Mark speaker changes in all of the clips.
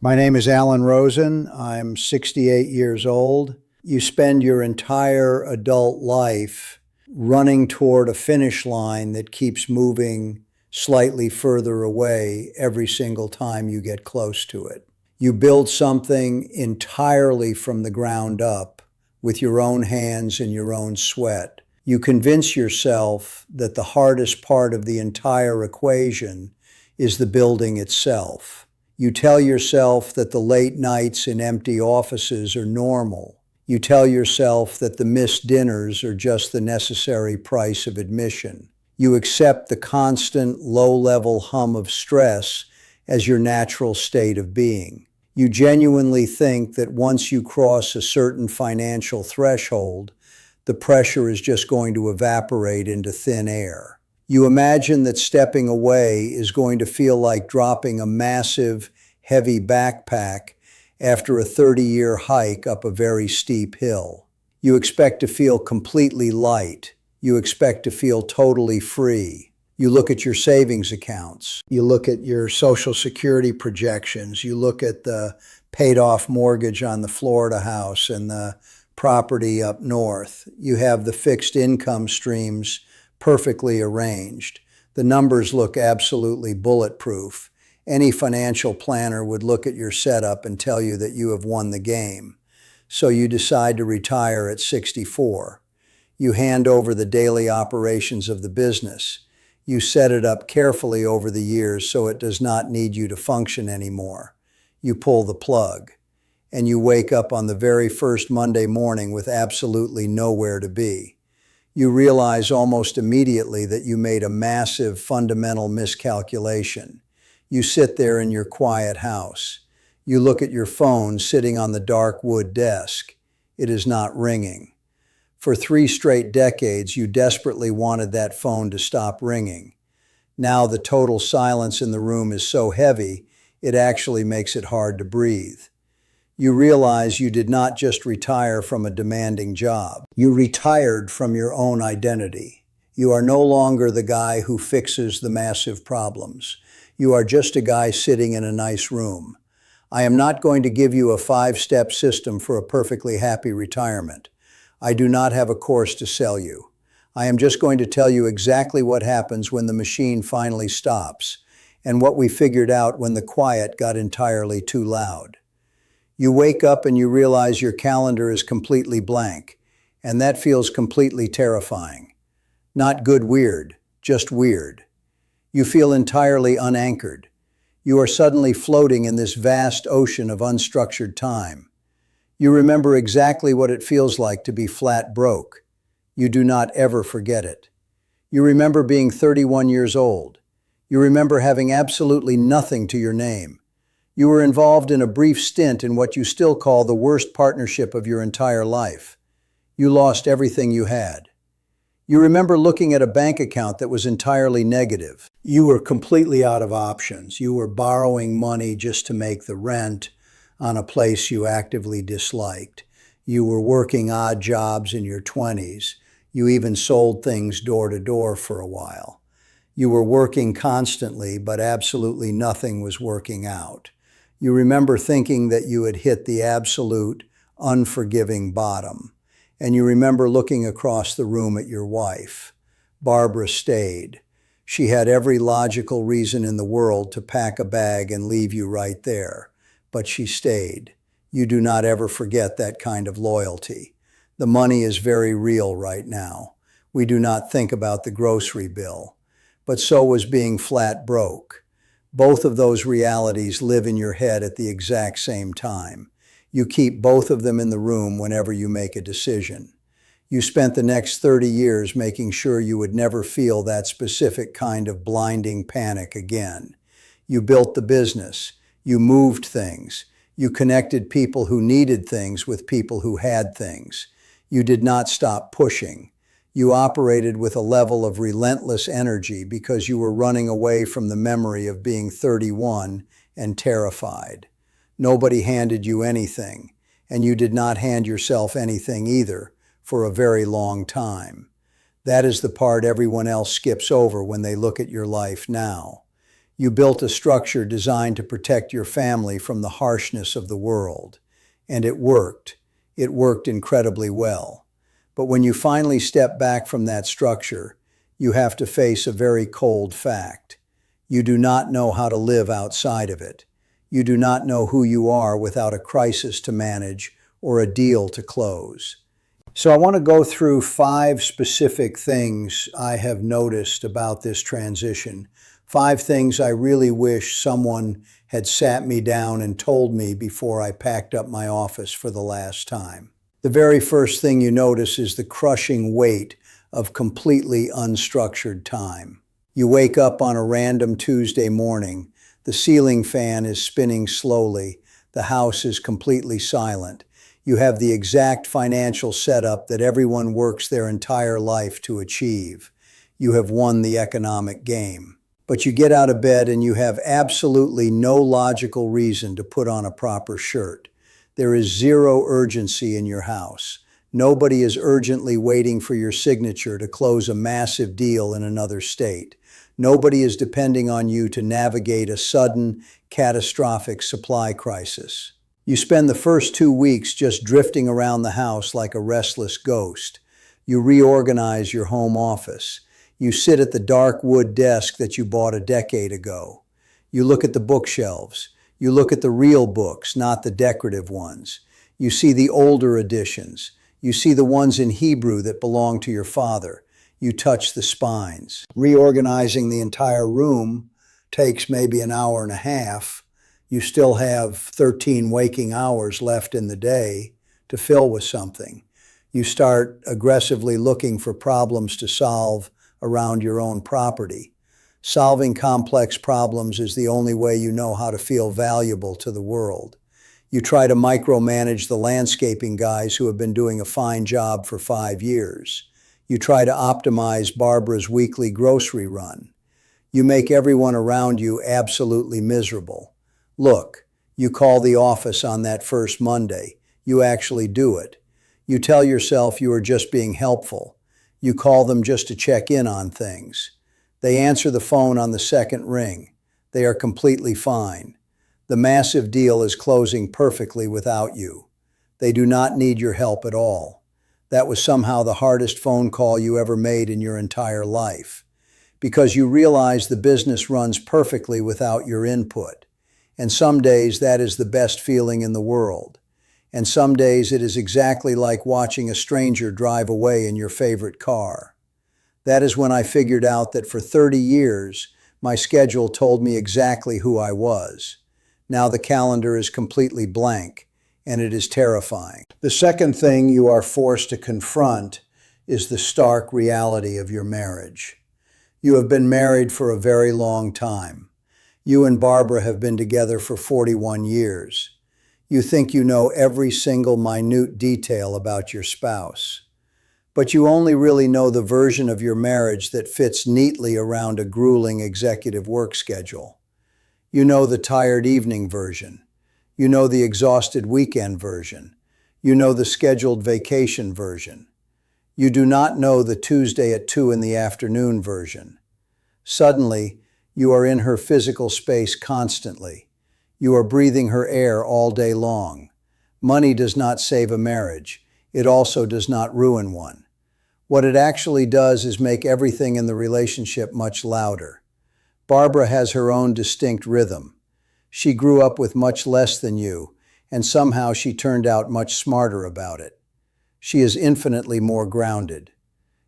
Speaker 1: My name is Alan Rosen. I'm 68 years old. You spend your entire adult life running toward a finish line that keeps moving slightly further away every single time you get close to it. You build something entirely from the ground up with your own hands and your own sweat. You convince yourself that the hardest part of the entire equation is the building itself. You tell yourself that the late nights in empty offices are normal. You tell yourself that the missed dinners are just the necessary price of admission. You accept the constant low-level hum of stress as your natural state of being. You genuinely think that once you cross a certain financial threshold, the pressure is just going to evaporate into thin air. You imagine that stepping away is going to feel like dropping a massive, heavy backpack after a 30-year hike up a very steep hill. You expect to feel completely light. You expect to feel totally free. You look at your savings accounts. You look at your Social Security projections. You look at the paid-off mortgage on the Florida house and the property up north. You have the fixed income streams perfectly arranged. The numbers look absolutely bulletproof. Any financial planner would look at your setup and tell you that you have won the game. So you decide to retire at 64. You hand over the daily operations of the business. You set it up carefully over the years so it does not need you to function anymore. You pull the plug, and you wake up on the very first Monday morning with absolutely nowhere to be. You realize almost immediately that you made a massive fundamental miscalculation. You sit there in your quiet house. You look at your phone sitting on the dark wood desk. It is not ringing. For 3 straight decades, you desperately wanted that phone to stop ringing. Now the total silence in the room is so heavy, it actually makes it hard to breathe. You realize you did not just retire from a demanding job. You retired from your own identity. You are no longer the guy who fixes the massive problems. You are just a guy sitting in a nice room. I am not going to give you a 5-step system for a perfectly happy retirement. I do not have a course to sell you. I am just going to tell you exactly what happens when the machine finally stops, and what we figured out when the quiet got entirely too loud. You wake up and you realize your calendar is completely blank, and that feels completely terrifying. Not good weird, just weird. You feel entirely unanchored. You are suddenly floating in this vast ocean of unstructured time. You remember exactly what it feels like to be flat broke. You do not ever forget it. You remember being 31 years old. You remember having absolutely nothing to your name. You were involved in a brief stint in what you still call the worst partnership of your entire life. You lost everything you had. You remember looking at a bank account that was entirely negative. You were completely out of options. You were borrowing money just to make the rent on a place you actively disliked. You were working odd jobs in your 20s. You even sold things door to door for a while. You were working constantly, but absolutely nothing was working out. You remember thinking that you had hit the absolute, unforgiving bottom. And you remember looking across the room at your wife. Barbara stayed. She had every logical reason in the world to pack a bag and leave you right there. But she stayed. You do not ever forget that kind of loyalty. The money is very real right now. We do not think about the grocery bill. But so was being flat broke. Both of those realities live in your head at the exact same time. You keep both of them in the room whenever you make a decision. You spent the next 30 years making sure you would never feel that specific kind of blinding panic again. You built the business. You moved things. You connected people who needed things with people who had things. You did not stop pushing. You operated with a level of relentless energy because you were running away from the memory of being 31 and terrified. Nobody handed you anything, and you did not hand yourself anything either for a very long time. That is the part everyone else skips over when they look at your life now. You built a structure designed to protect your family from the harshness of the world. And it worked. It worked incredibly well. But when you finally step back from that structure, you have to face a very cold fact. You do not know how to live outside of it. You do not know who you are without a crisis to manage or a deal to close. So I want to go through 5 specific things I have noticed about this transition. 5 things I really wish someone had sat me down and told me before I packed up my office for the last time. The very first thing you notice is the crushing weight of completely unstructured time. You wake up on a random Tuesday morning. The ceiling fan is spinning slowly. The house is completely silent. You have the exact financial setup that everyone works their entire life to achieve. You have won the economic game. But you get out of bed and you have absolutely no logical reason to put on a proper shirt. There is zero urgency in your house. Nobody is urgently waiting for your signature to close a massive deal in another state. Nobody is depending on you to navigate a sudden, catastrophic supply crisis. You spend the first 2 weeks just drifting around the house like a restless ghost. You reorganize your home office. You sit at the dark wood desk that you bought a decade ago. You look at the bookshelves. You look at the real books, not the decorative ones. You see the older editions. You see the ones in Hebrew that belong to your father. You touch the spines. Reorganizing the entire room takes maybe an hour and a half. You still have 13 waking hours left in the day to fill with something. You start aggressively looking for problems to solve around your own property. Solving complex problems is the only way you know how to feel valuable to the world. You try to micromanage the landscaping guys who have been doing a fine job for 5 years. You try to optimize Barbara's weekly grocery run. You make everyone around you absolutely miserable. Look, you call the office on that first Monday. You actually do it. You tell yourself you are just being helpful. You call them just to check in on things. They answer the phone on the second ring. They are completely fine. The massive deal is closing perfectly without you. They do not need your help at all. That was somehow the hardest phone call you ever made in your entire life. Because you realize the business runs perfectly without your input. And some days that is the best feeling in the world. And some days it is exactly like watching a stranger drive away in your favorite car. That is when I figured out that for 30 years, my schedule told me exactly who I was. Now the calendar is completely blank, and it is terrifying. The second thing you are forced to confront is the stark reality of your marriage. You have been married for a very long time. You and Barbara have been together for 41 years. You think you know every single minute detail about your spouse. But you only really know the version of your marriage that fits neatly around a grueling executive work schedule. You know the tired evening version. You know the exhausted weekend version. You know the scheduled vacation version. You do not know the Tuesday at 2 in the afternoon version. Suddenly, you are in her physical space constantly. You are breathing her air all day long. Money does not save a marriage. It also does not ruin one. What it actually does is make everything in the relationship much louder. Barbara has her own distinct rhythm. She grew up with much less than you, and somehow she turned out much smarter about it. She is infinitely more grounded.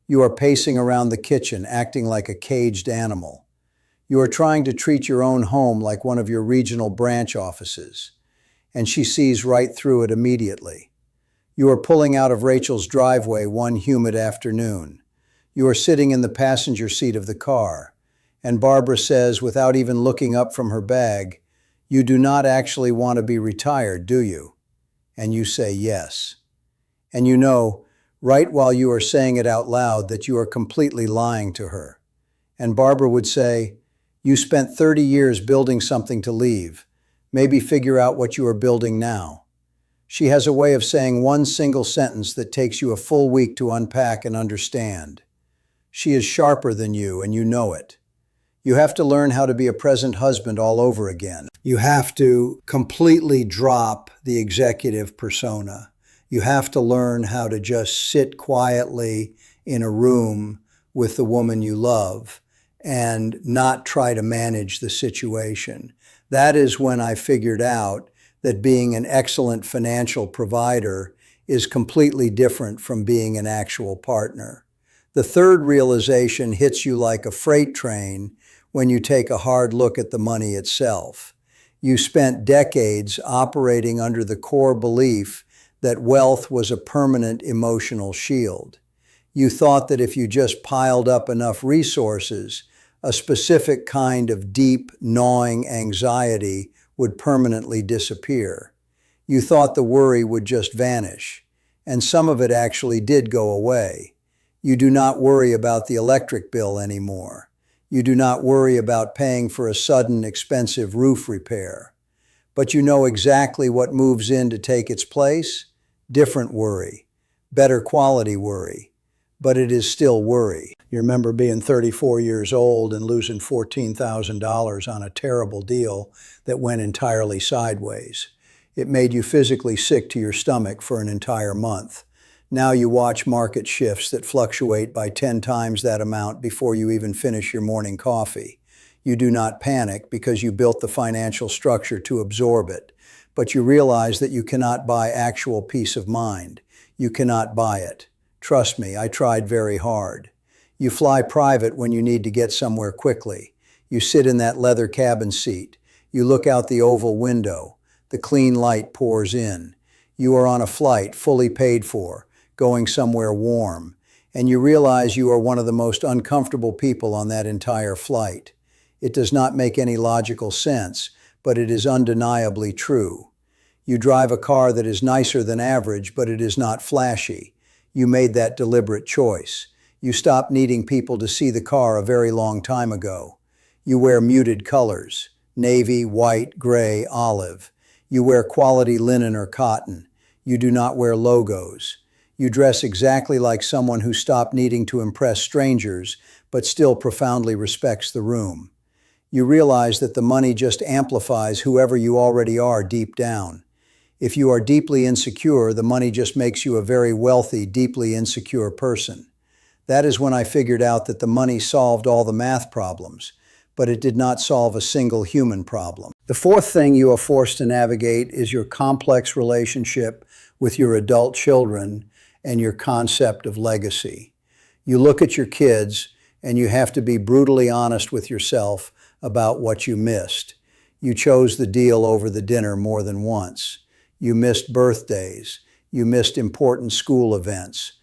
Speaker 1: You are pacing around the kitchen, acting like a caged animal. You are trying to treat your own home like one of your regional branch offices, and she sees right through it immediately. You are pulling out of Rachel's driveway one humid afternoon. You are sitting in the passenger seat of the car, and Barbara says, without even looking up from her bag, "You do not actually want to be retired, do you?" And you say yes. And you know, right while you are saying it out loud, that you are completely lying to her. And Barbara would say, "You spent 30 years building something to leave. Maybe figure out what you are building now." She has a way of saying one single sentence that takes you a full week to unpack and understand. She is sharper than you, and you know it. You have to learn how to be a present husband all over again. You have to completely drop the executive persona. You have to learn how to just sit quietly in a room with the woman you love and not try to manage the situation. That is when I figured out that being an excellent financial provider is completely different from being an actual partner. The third realization hits you like a freight train when you take a hard look at the money itself. You spent decades operating under the core belief that wealth was a permanent emotional shield. You thought that if you just piled up enough resources, a specific kind of deep, gnawing anxiety would permanently disappear. You thought the worry would just vanish, and some of it actually did go away. You do not worry about the electric bill anymore. You do not worry about paying for a sudden expensive roof repair. But you know exactly what moves in to take its place? Different worry, better quality worry, but it is still worry. You remember being 34 years old and losing $14,000 on a terrible deal that went entirely sideways. It made you physically sick to your stomach for an entire month. Now you watch market shifts that fluctuate by 10 times that amount before you even finish your morning coffee. You do not panic because you built the financial structure to absorb it, but you realize that you cannot buy actual peace of mind. You cannot buy it. Trust me, I tried very hard. You fly private when you need to get somewhere quickly. You sit in that leather cabin seat. You look out the oval window. The clean light pours in. You are on a flight fully paid for, going somewhere warm, and you realize you are one of the most uncomfortable people on that entire flight. It does not make any logical sense, but it is undeniably true. You drive a car that is nicer than average, but it is not flashy. You made that deliberate choice. You stopped needing people to see the car a very long time ago. You wear muted colors, navy, white, gray, olive. You wear quality linen or cotton. You do not wear logos. You dress exactly like someone who stopped needing to impress strangers, but still profoundly respects the room. You realize that the money just amplifies whoever you already are deep down. If you are deeply insecure, the money just makes you a very wealthy, deeply insecure person. That is when I figured out that the money solved all the math problems, but it did not solve a single human problem. The fourth thing you are forced to navigate is your complex relationship with your adult children and your concept of legacy. You look at your kids and you have to be brutally honest with yourself about what you missed. You chose the deal over the dinner more than once. You missed birthdays. You missed important school events.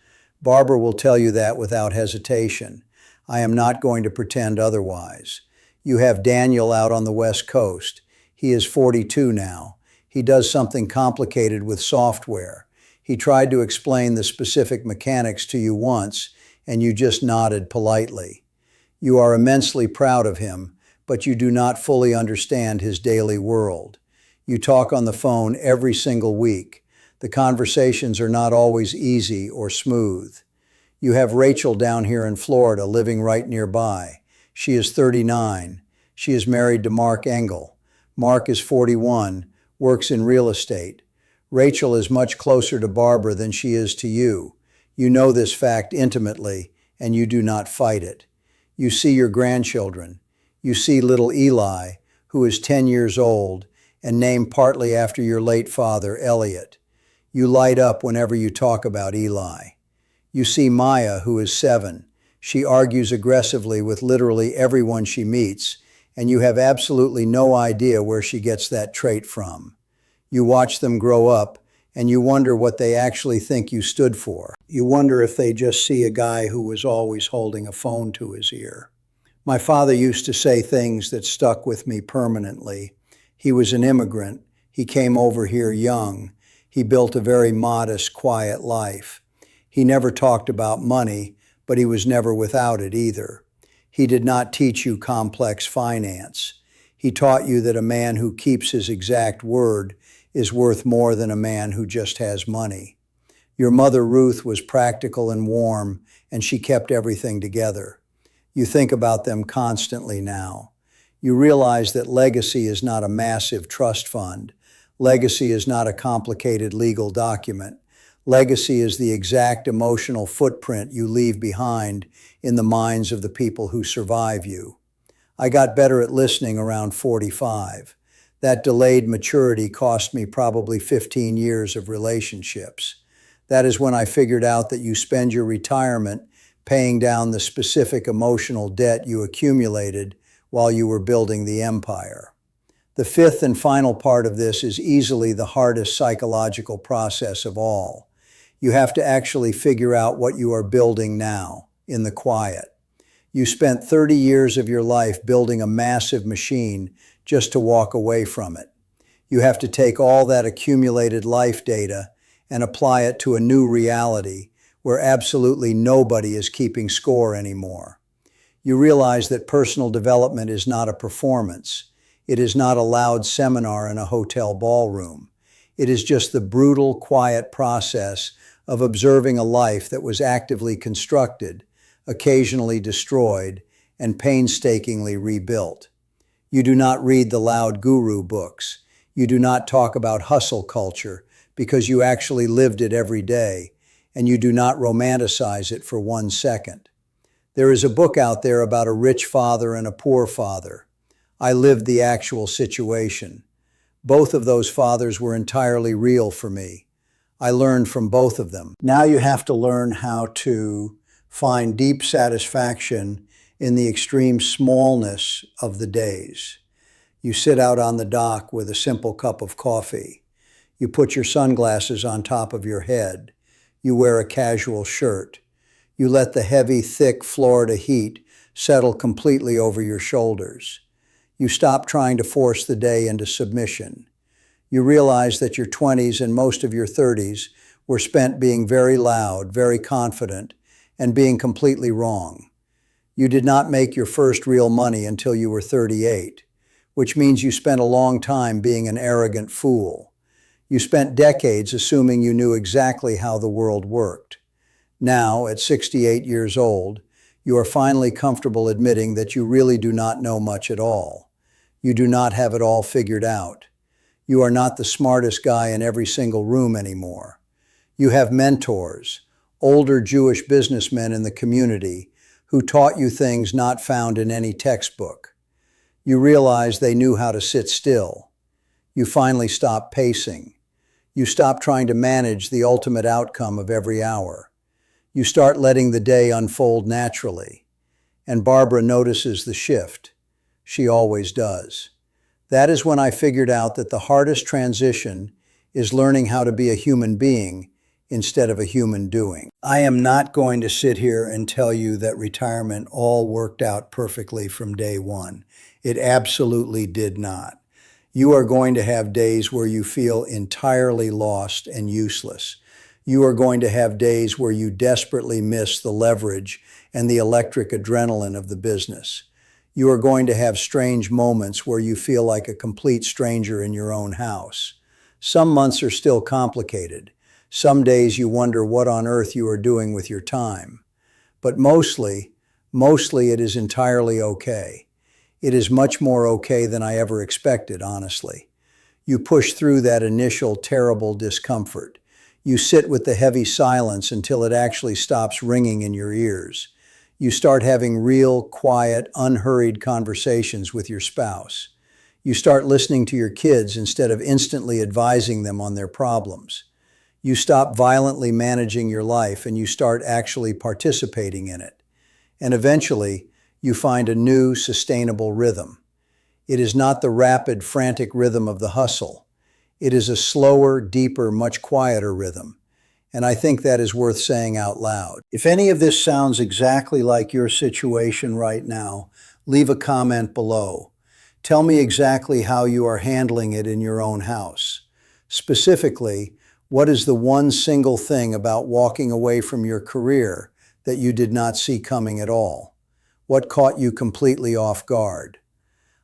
Speaker 1: Barbara will tell you that without hesitation. I am not going to pretend otherwise. You have Daniel out on the West Coast. He is 42 now. He does something complicated with software. He tried to explain the specific mechanics to you once, and you just nodded politely. You are immensely proud of him, but you do not fully understand his daily world. You talk on the phone every single week. The conversations are not always easy or smooth. You have Rachel down here in Florida living right nearby. She is 39. She is married to Mark Engel. Mark is 41, works in real estate. Rachel is much closer to Barbara than she is to you. You know this fact intimately, and you do not fight it. You see your grandchildren. You see little Eli, who is 10 years old and named partly after your late father, Elliot. You light up whenever you talk about Eli. You see Maya, who is 7. She argues aggressively with literally everyone she meets, and you have absolutely no idea where she gets that trait from. You watch them grow up, and you wonder what they actually think you stood for. You wonder if they just see a guy who was always holding a phone to his ear. My father used to say things that stuck with me permanently. He was an immigrant. He came over here young. He built a very modest, quiet life. He never talked about money, but he was never without it either. He did not teach you complex finance. He taught you that a man who keeps his exact word is worth more than a man who just has money. Your mother, Ruth, was practical and warm, and she kept everything together. You think about them constantly now. You realize that legacy is not a massive trust fund. Legacy is not a complicated legal document. Legacy is the exact emotional footprint you leave behind in the minds of the people who survive you. I got better at listening around 45. That delayed maturity cost me probably 15 years of relationships. That is when I figured out that you spend your retirement paying down the specific emotional debt you accumulated while you were building the empire. The fifth and final part of this is easily the hardest psychological process of all. You have to actually figure out what you are building now, in the quiet. You spent 30 years of your life building a massive machine just to walk away from it. You have to take all that accumulated life data and apply it to a new reality where absolutely nobody is keeping score anymore. You realize that personal development is not a performance. It is not a loud seminar in a hotel ballroom. It is just the brutal, quiet process of observing a life that was actively constructed, occasionally destroyed, and painstakingly rebuilt. You do not read the loud guru books. You do not talk about hustle culture because you actually lived it every day, and you do not romanticize it for 1 second. There is a book out there about a rich father and a poor father. I lived the actual situation. Both of those fathers were entirely real for me. I learned from both of them. Now you have to learn how to find deep satisfaction in the extreme smallness of the days. You sit out on the dock with a simple cup of coffee. You put your sunglasses on top of your head. You wear a casual shirt. You let the heavy, thick Florida heat settle completely over your shoulders. You stop trying to force the day into submission. You realize that your 20s and most of your 30s were spent being very loud, very confident, and being completely wrong. You did not make your first real money until you were 38, which means you spent a long time being an arrogant fool. You spent decades assuming you knew exactly how the world worked. Now, at 68 years old, you are finally comfortable admitting that you really do not know much at all. You do not have it all figured out. You are not the smartest guy in every single room anymore. You have mentors, older Jewish businessmen in the community who taught you things not found in any textbook. You realize they knew how to sit still. You finally stop pacing. You stop trying to manage the ultimate outcome of every hour. You start letting the day unfold naturally. And Barbara notices the shift. She always does. That is when I figured out that the hardest transition is learning how to be a human being instead of a human doing. I am not going to sit here and tell you that retirement all worked out perfectly from day one. It absolutely did not. You are going to have days where you feel entirely lost and useless. You are going to have days where you desperately miss the leverage and the electric adrenaline of the business. You are going to have strange moments where you feel like a complete stranger in your own house. Some months are still complicated. Some days you wonder what on earth you are doing with your time. But mostly it is entirely okay. It is much more okay than I ever expected, honestly. You push through that initial terrible discomfort. You sit with the heavy silence until it actually stops ringing in your ears. You start having real, quiet, unhurried conversations with your spouse. You start listening to your kids instead of instantly advising them on their problems. You stop violently managing your life and you start actually participating in it. And eventually, you find a new, sustainable rhythm. It is not the rapid, frantic rhythm of the hustle. It is a slower, deeper, much quieter rhythm. And I think that is worth saying out loud. If any of this sounds exactly like your situation right now, leave a comment below. Tell me exactly how you are handling it in your own house. Specifically, what is the one single thing about walking away from your career that you did not see coming at all? What caught you completely off guard?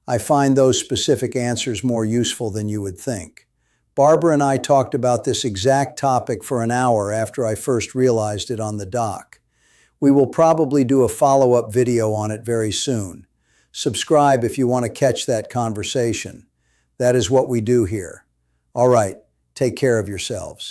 Speaker 1: I find those specific answers more useful than you would think. Barbara and I talked about this exact topic for an hour after I first realized it on the dock. We will probably do a follow-up video on it very soon. Subscribe if you want to catch that conversation. That is what we do here. All right, take care of yourselves.